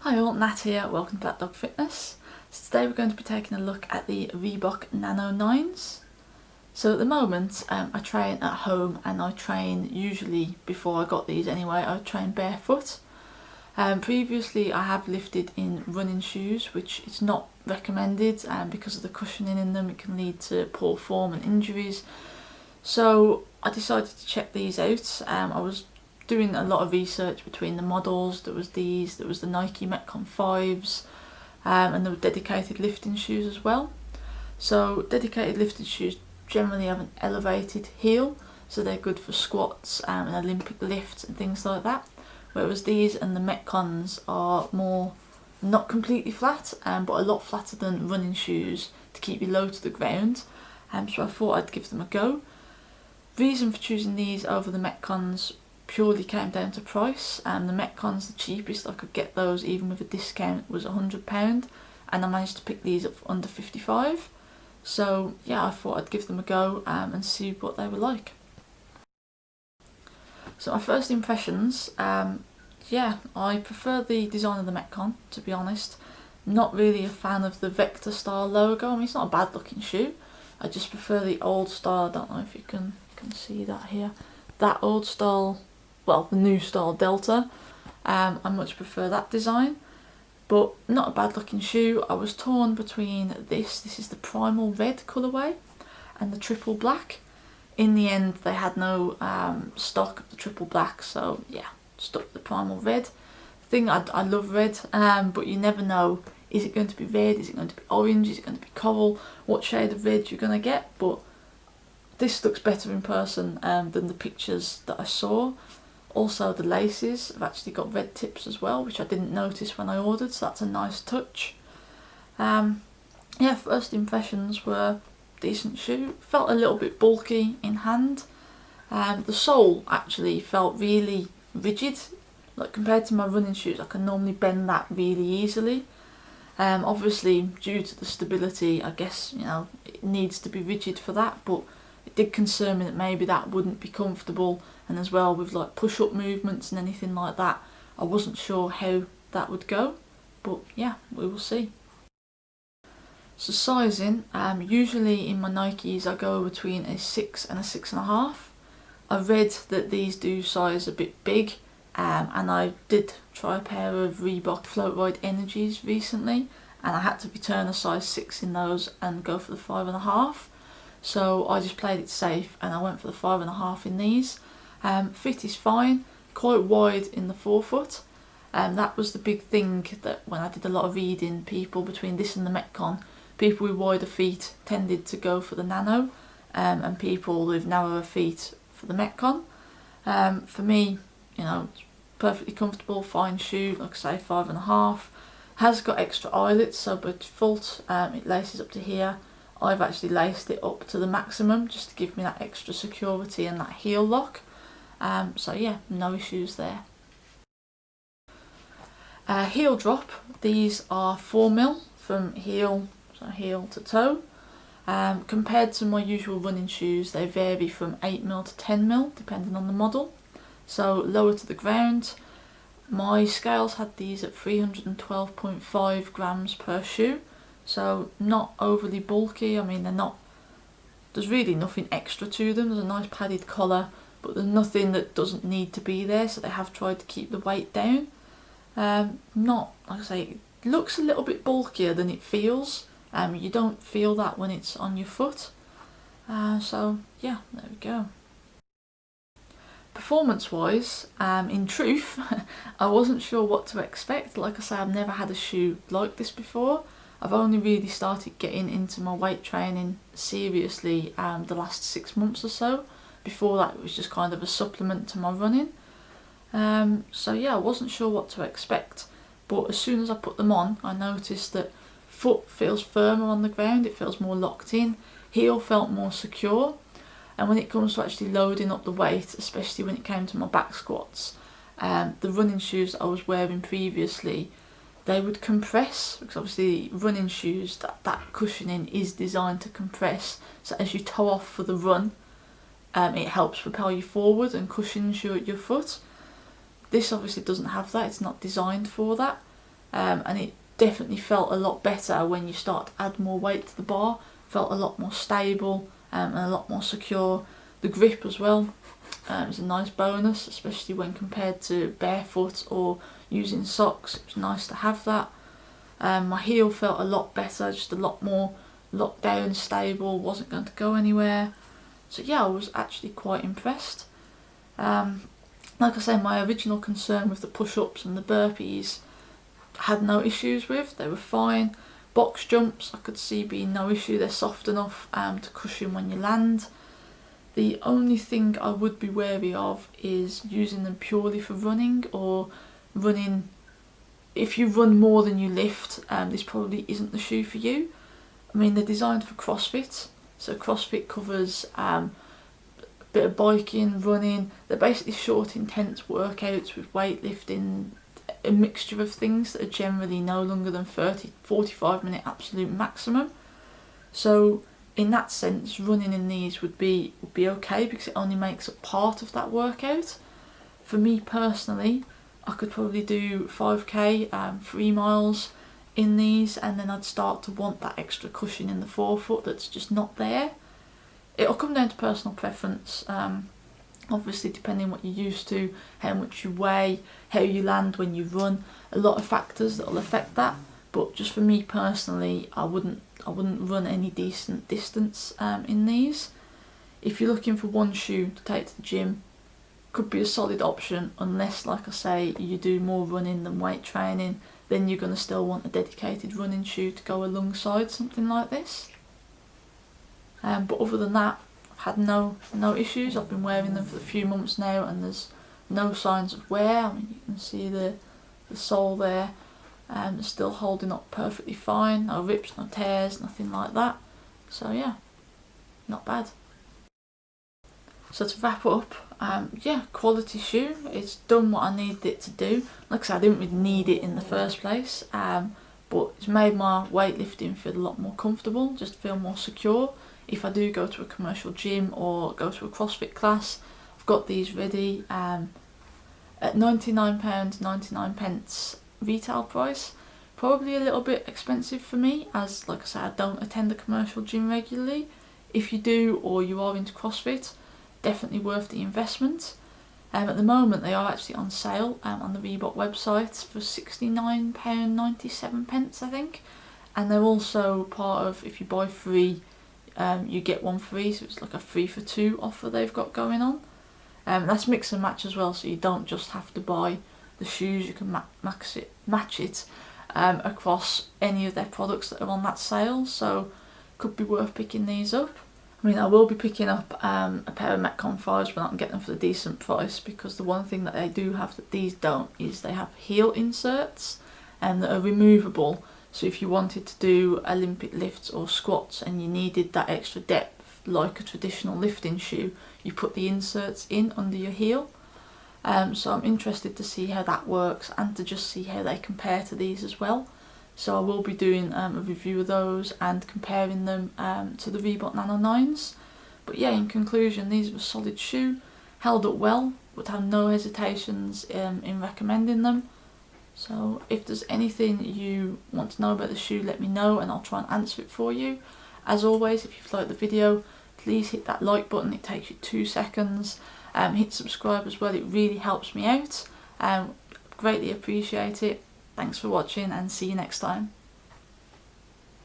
Hi all, Nat here, welcome to Black Dog Fitness. So today we're going to be taking a look at the Reebok Nano 9s. So at the moment I train at home, and I train usually, before I got these anyway, I train barefoot. Previously I have lifted in running shoes, which is not recommended because of the cushioning in them. It can lead to poor form and injuries. So I decided to check these out. I was doing a lot of research between the models. There was the Nike Metcon 5s, and there were dedicated lifting shoes as well. So dedicated lifting shoes generally have an elevated heel, so they're good for squats and Olympic lifts and things like that, whereas these and the Metcons are more not completely flat, but a lot flatter than running shoes to keep you low to the ground. So I thought I'd give them a go. Reason for choosing these over the Metcons purely came down to price. The Metcons, the cheapest I could get those even with a discount, was £100, and I managed to pick these up for under 55. So yeah, I thought I'd give them a go and see what they were like. So my first impressions, yeah, I prefer the design of the Metcon, to be honest. Not really a fan of the vector style logo. I mean, it's not a bad looking shoe, I just prefer the old style. I don't know if you can see that here, that old style, well, the new style Delta. I much prefer that design, but not a bad looking shoe. I was torn between this is the primal red colourway, and the triple black. In the end they had no stock of the triple black, so yeah, stuck with the primal red. I love red, but you never know, is it going to be red, is it going to be orange, is it going to be coral, what shade of red you're going to get. But this looks better in person than the pictures that I saw. Also the laces have actually got red tips as well, which I didn't notice when I ordered, so that's a nice touch. Yeah, first impressions were decent shoe. Felt a little bit bulky in hand. The sole actually felt really rigid, like compared to my running shoes. I can normally bend that really easily. Obviously due to the stability, I guess, you know, it needs to be rigid for that, but it did concern me that maybe that wouldn't be comfortable, and as well with like push-up movements and anything like that, I wasn't sure how that would go, but yeah, we will see. So sizing, usually in my Nikes I go between a 6 and a 6.5. I read that these do size a bit big, and I did try a pair of Reebok Float Ride Energies recently, and I had to return a size 6 in those and go for the 5.5. So I just played it safe and I went for the 5.5 in these. Fit is fine, quite wide in the forefoot. That was the big thing, that when I did a lot of reading, people between this and the Metcon, people with wider feet tended to go for the Nano, and people with narrower feet for the Metcon. For me, you know, it's perfectly comfortable, fine shoe, like I say, 5.5. Has got extra eyelets, so by default it laces up to here. I've actually laced it up to the maximum just to give me that extra security and that heel lock. So yeah, no issues there. Heel drop, these are 4mm from heel to toe. Compared to my usual running shoes, they vary from 8mm to 10mm depending on the model, so lower to the ground. My scales had these at 312.5 grams per shoe, so not overly bulky. I mean, there's really nothing extra to them. There's a nice padded collar, but there's nothing that doesn't need to be there, so they have tried to keep the weight down. Not, like I say, it looks a little bit bulkier than it feels. You don't feel that when it's on your foot. So yeah, there we go. Performance wise, in truth, I wasn't sure what to expect. Like I say, I've never had a shoe like this before. I've only really started getting into my weight training seriously the last 6 months or so. Before that it was just kind of a supplement to my running. So yeah, I wasn't sure what to expect, but as soon as I put them on, I noticed that foot feels firmer on the ground, it feels more locked in, heel felt more secure, and when it comes to actually loading up the weight, especially when it came to my back squats, the running shoes that I was wearing previously, they would compress, because obviously running shoes, that cushioning is designed to compress, so as you toe off for the run, it helps propel you forward and cushions your foot. This obviously doesn't have that, it's not designed for that. and it definitely felt a lot better when you start to add more weight to the bar. Felt a lot more stable and a lot more secure. The grip as well is a nice bonus, especially when compared to barefoot or using socks. It was nice to have that. My heel felt a lot better, just a lot more locked down, stable, wasn't going to go anywhere. So yeah, I was actually quite impressed. Like I say, my original concern with the push-ups and the burpees had no issues with, they were fine. Box jumps I could see being no issue, they're soft enough to cushion when you land. The only thing I would be wary of is using them purely for running, or running, if you run more than you lift, this probably isn't the shoe for you. I mean, they're designed for CrossFit, so CrossFit covers a bit of biking, running. They're basically short, intense workouts with weightlifting, a mixture of things that are generally no longer than 45 minute absolute maximum. So in that sense, running in these would be okay, because it only makes up part of that workout. For me personally, I could probably do 5k, 3 miles in these, and then I'd start to want that extra cushion in the forefoot that's just not there. It'll come down to personal preference, obviously depending what you're used to, how much you weigh, how you land when you run, a lot of factors that will affect that. But just for me personally, I wouldn't run any decent distance in these. If you're looking for one shoe to take to the gym, could be a solid option, unless, like I say, you do more running than weight training, then you're going to still want a dedicated running shoe to go alongside something like this. But other than that, I've had no issues. I've been wearing them for a few months now, and there's no signs of wear. I mean, you can see the sole there, it's still holding up perfectly fine. No rips, no tears, nothing like that. So yeah, not bad. So to wrap up, yeah, quality shoe. It's done what I needed it to do. Like I said, I didn't really need it in the first place, but it's made my weightlifting feel a lot more comfortable, just feel more secure. If I do go to a commercial gym or go to a CrossFit class, I've got these ready at £99.99 retail price. Probably a little bit expensive for me, as like I said, I don't attend a commercial gym regularly. If you do, or you are into CrossFit, definitely worth the investment. At the moment they are actually on sale on the Reebok website for £69.97 I think, and they're also part of, if you buy 3 you get 1 free, so it's like a 3 for 2 offer they've got going on. That's mix and match as well, so you don't just have to buy the shoes, you can match it across any of their products that are on that sale, so could be worth picking these up. I mean, I will be picking up a pair of Metcon 5s when I can get them for a decent price, because the one thing that they do have that these don't is they have heel inserts that are removable. So if you wanted to do Olympic lifts or squats and you needed that extra depth like a traditional lifting shoe, you put the inserts in under your heel. So I'm interested to see how that works, and to just see how they compare to these as well. So I will be doing a review of those and comparing them to the Reebok Nano 9s. But yeah, in conclusion, these were a solid shoe, held up well, would have no hesitations in recommending them. So if there's anything you want to know about the shoe, let me know and I'll try and answer it for you. As always, if you've liked the video, please hit that like button, it takes you 2 seconds. Hit subscribe as well, it really helps me out. Greatly appreciate it. Thanks for watching and see you next time.